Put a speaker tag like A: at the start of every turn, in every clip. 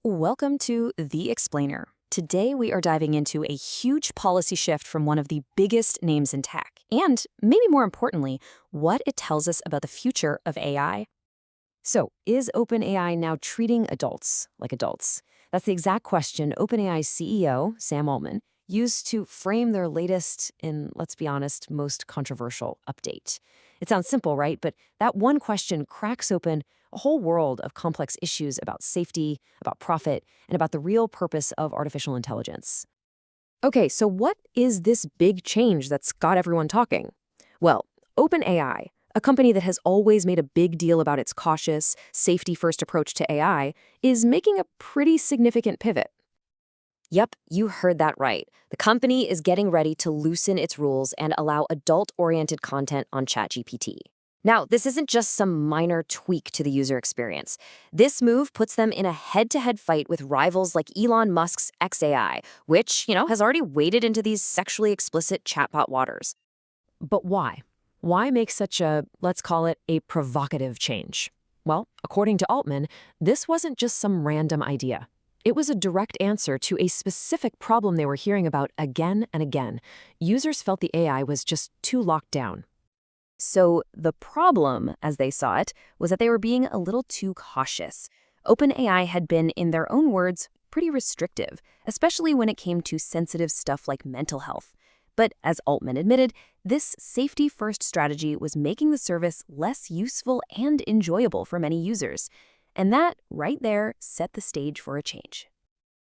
A: Welcome to The Explainer. Today we are diving into a huge policy shift from one of the biggest names in tech, and maybe more importantly, what it tells us about the future of AI. So, is OpenAI now treating adults like adults? That's the exact question OpenAI CEO Sam Altman used to frame their latest and, let's be honest, most controversial update. It sounds simple, right? But that one question cracks open a whole world of complex issues about safety, about profit, and about the real purpose of artificial intelligence. Okay, so what is this big change that's got everyone talking? Well, OpenAI, a company that has always made a big deal about its cautious, safety-first approach to AI, is making a pretty significant pivot. Yep, you heard that right. The company is getting ready to loosen its rules and allow adult-oriented content on ChatGPT. Now, this isn't just some minor tweak to the user experience. This move puts them in a head-to-head fight with rivals like Elon Musk's xAI, which, has already waded into these sexually explicit chatbot waters. But why? Why make such a, let's call it, a provocative change? Well, according to Altman, this wasn't just some random idea. It was a direct answer to a specific problem they were hearing about again and again. Users felt the AI was just too locked down. So the problem, as they saw it, was that they were being a little too cautious. OpenAI had been, in their own words, pretty restrictive, especially when it came to sensitive stuff like mental health. But as Altman admitted, this safety-first strategy was making the service less useful and enjoyable for many users. And that, right there, set the stage for a change.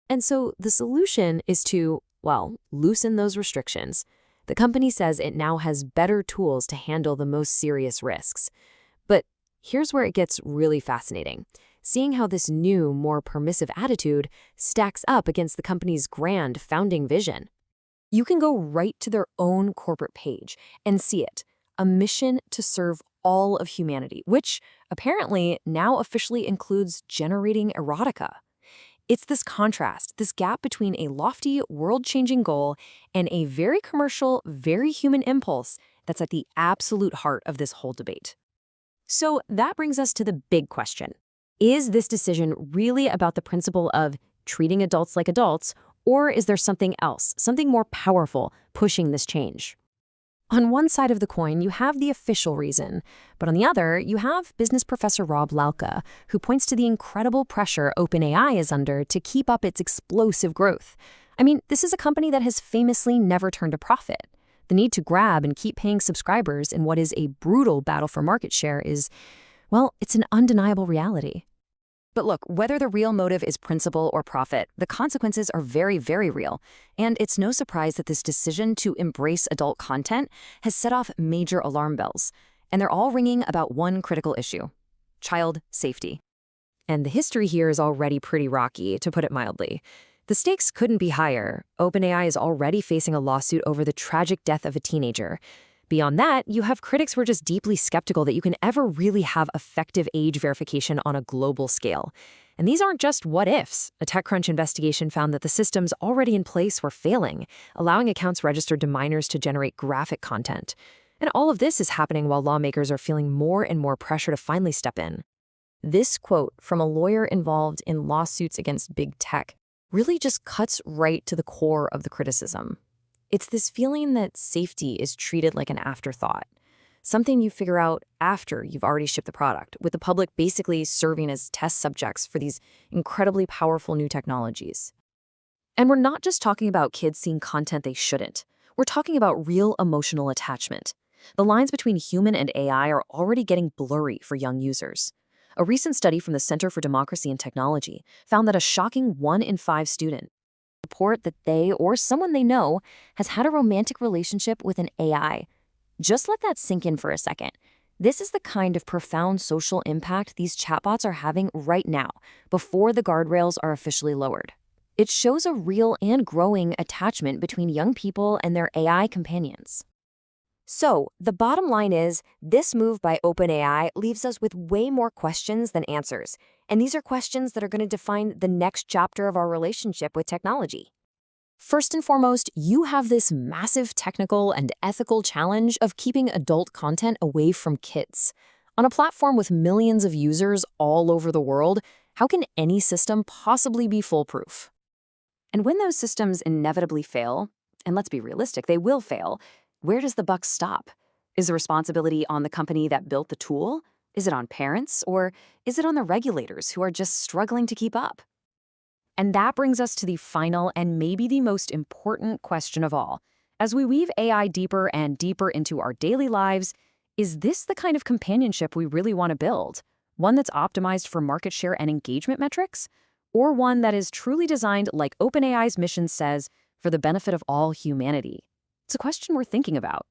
A: And so the solution is to, well, loosen those restrictions. The company says it now has better tools to handle the most serious risks. But here's where it gets really fascinating, seeing how this new, more permissive attitude stacks up against the company's grand founding vision. You can go right to their own corporate page and see it, a mission to serve all of humanity, which apparently now officially includes generating erotica. It's this contrast, this gap between a lofty, world-changing goal and a very commercial, very human impulse that's at the absolute heart of this whole debate. So that brings us to the big question. Is this decision really about the principle of treating adults like adults, or is there something else, something more powerful, pushing this change? On one side of the coin, you have the official reason, but on the other, you have business professor Rob Lalka, who points to the incredible pressure OpenAI is under to keep up its explosive growth. I mean, this is a company that has famously never turned a profit. The need to grab and keep paying subscribers in what is a brutal battle for market share is, well, it's an undeniable reality. But look, whether the real motive is principle or profit, the consequences are very, very real. And it's no surprise that this decision to embrace adult content has set off major alarm bells. And they're all ringing about one critical issue: child safety. And the history here is already pretty rocky, to put it mildly. The stakes couldn't be higher. OpenAI is already facing a lawsuit over the tragic death of a teenager. Beyond that, you have critics who are just deeply skeptical that you can ever really have effective age verification on a global scale. And these aren't just what-ifs. A TechCrunch investigation found that the systems already in place were failing, allowing accounts registered to minors to generate graphic content. And all of this is happening while lawmakers are feeling more and more pressure to finally step in. This quote from a lawyer involved in lawsuits against big tech really just cuts right to the core of the criticism. It's this feeling that safety is treated like an afterthought, something you figure out after you've already shipped the product, with the public basically serving as test subjects for these incredibly powerful new technologies. And we're not just talking about kids seeing content they shouldn't. We're talking about real emotional attachment. The lines between human and AI are already getting blurry for young users. A recent study from the Center for Democracy and Technology found that a shocking 1 in 5 students report that they or someone they know has had a romantic relationship with an AI. Just let that sink in for a second. This is the kind of profound social impact these chatbots are having right now, before the guardrails are officially lowered. It shows a real and growing attachment between young people and their AI companions. So, the bottom line is, this move by OpenAI leaves us with way more questions than answers. And these are questions that are going to define the next chapter of our relationship with technology. First and foremost, you have this massive technical and ethical challenge of keeping adult content away from kids. On a platform with millions of users all over the world, How can any system possibly be foolproof? And when those systems inevitably fail, and let's be realistic, they will fail, where does the buck stop? Is the responsibility on the company that built the tool? Is it on parents? Or is it on the regulators who are just struggling to keep up? And that brings us to the final and maybe the most important question of all. As we weave AI deeper and deeper into our daily lives, is this the kind of companionship we really want to build? One that's optimized for market share and engagement metrics? Or one that is truly designed, like OpenAI's mission says, for the benefit of all humanity? It's a question we're thinking about.